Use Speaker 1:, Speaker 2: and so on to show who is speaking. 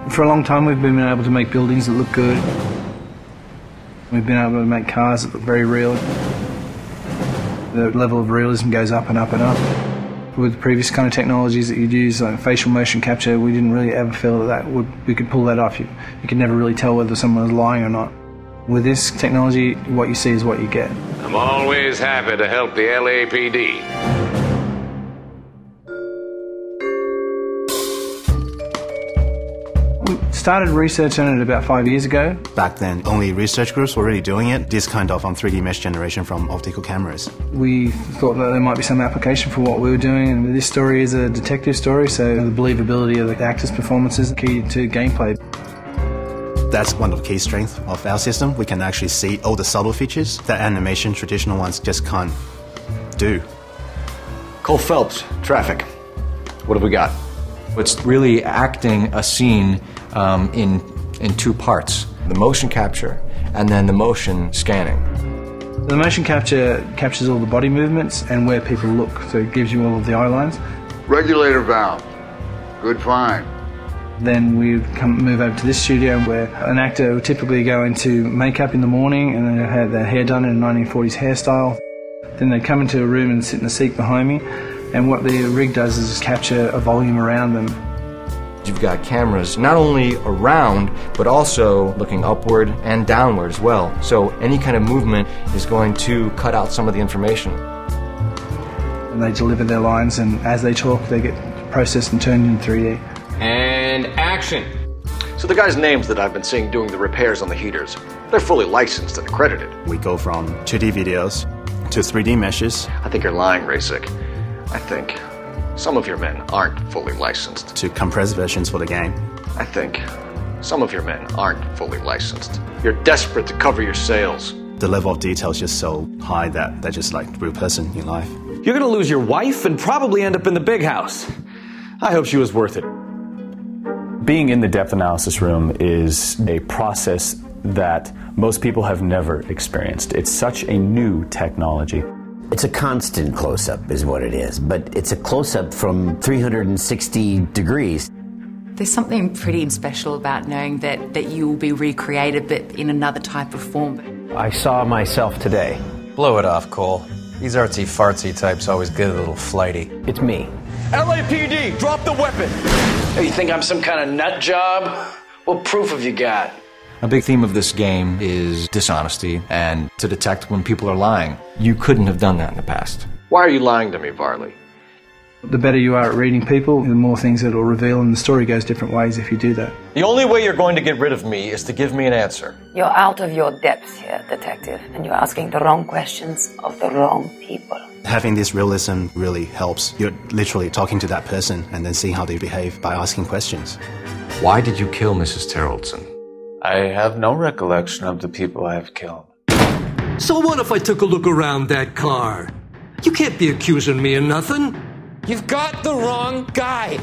Speaker 1: For a long time we've been able to make buildings that look good. We've been able to make cars that look very real. The level of realism goes up and up and up. With the previous kind of technologies that you'd use, like facial motion capture, we didn't really ever feel that we could pull that off. You could never really tell whether someone was lying or not. With this technology, what you see is what you get.
Speaker 2: I'm always happy to help the LAPD.
Speaker 1: We started research on it about 5 years ago.
Speaker 3: Back then, only research groups were really doing it, this kind of 3D mesh generation from optical cameras.
Speaker 1: We thought that there might be some application for what we were doing, and this story is a detective story, so the believability of the actors' performances is key to gameplay.
Speaker 3: That's one of the key strengths of our system. We can actually see all the subtle features that animation traditional ones just can't do.
Speaker 4: Cole Phelps, traffic. What have we got?
Speaker 5: It's really acting a scene in two parts, the motion capture and then the motion scanning.
Speaker 1: The motion capture captures all the body movements and where people look, so it gives you all of the eye lines.
Speaker 6: Regulator valve. Good find.
Speaker 1: Then we move over to this studio where an actor would typically go into makeup in the morning and then have their hair done in a 1940s hairstyle. Then they'd come into a room and sit in the seat behind me, and what the rig does is capture a volume around them.
Speaker 5: You've got cameras not only around, but also looking upward and downward as well. So any kind of movement is going to cut out some of the information.
Speaker 1: And they deliver their lines, and as they talk, they get processed and turned into 3D.
Speaker 4: And action. So the guys' names that I've been seeing doing the repairs on the heaters, they're fully licensed and accredited.
Speaker 3: We go from 2D videos to 3D meshes.
Speaker 4: I think you're lying, Rasic. I think some of your men aren't fully licensed.
Speaker 3: To compressed versions for the game.
Speaker 4: I think some of your men aren't fully licensed. You're desperate to cover your sales.
Speaker 3: The level of detail is just so high that they're just like a real person in life.
Speaker 7: You're gonna lose your wife and probably end up in the big house. I hope she was worth it.
Speaker 8: Being in the depth analysis room is a process that most people have never experienced. It's such a new technology.
Speaker 9: It's a constant close-up is what it is, but it's a close-up from 360 degrees.
Speaker 10: There's something pretty special about knowing that you will be recreated, but in another type of form.
Speaker 11: I saw myself today.
Speaker 12: Blow it off, Cole. These artsy-fartsy types always get a little flighty.
Speaker 11: It's me.
Speaker 7: LAPD, drop the weapon!
Speaker 13: Hey, you think I'm some kind of nut job? What proof have you got?
Speaker 5: A big theme of this game is dishonesty and to detect when people are lying. You couldn't have done that in the past.
Speaker 4: Why are you lying to me, Varley?
Speaker 1: The better you are at reading people, the more things it'll reveal, and the story goes different ways if you do that.
Speaker 12: The only way you're going to get rid of me is to give me an answer.
Speaker 14: You're out of your depth here, detective, and you're asking the wrong questions of the wrong people.
Speaker 3: Having this realism really helps. You're literally talking to that person and then seeing how they behave by asking questions.
Speaker 2: Why did you kill Mrs. Terrellson?
Speaker 15: I have no recollection of the people I have killed.
Speaker 16: So what if I took a look around that car? You can't be accusing me of nothing.
Speaker 7: You've got the wrong guy.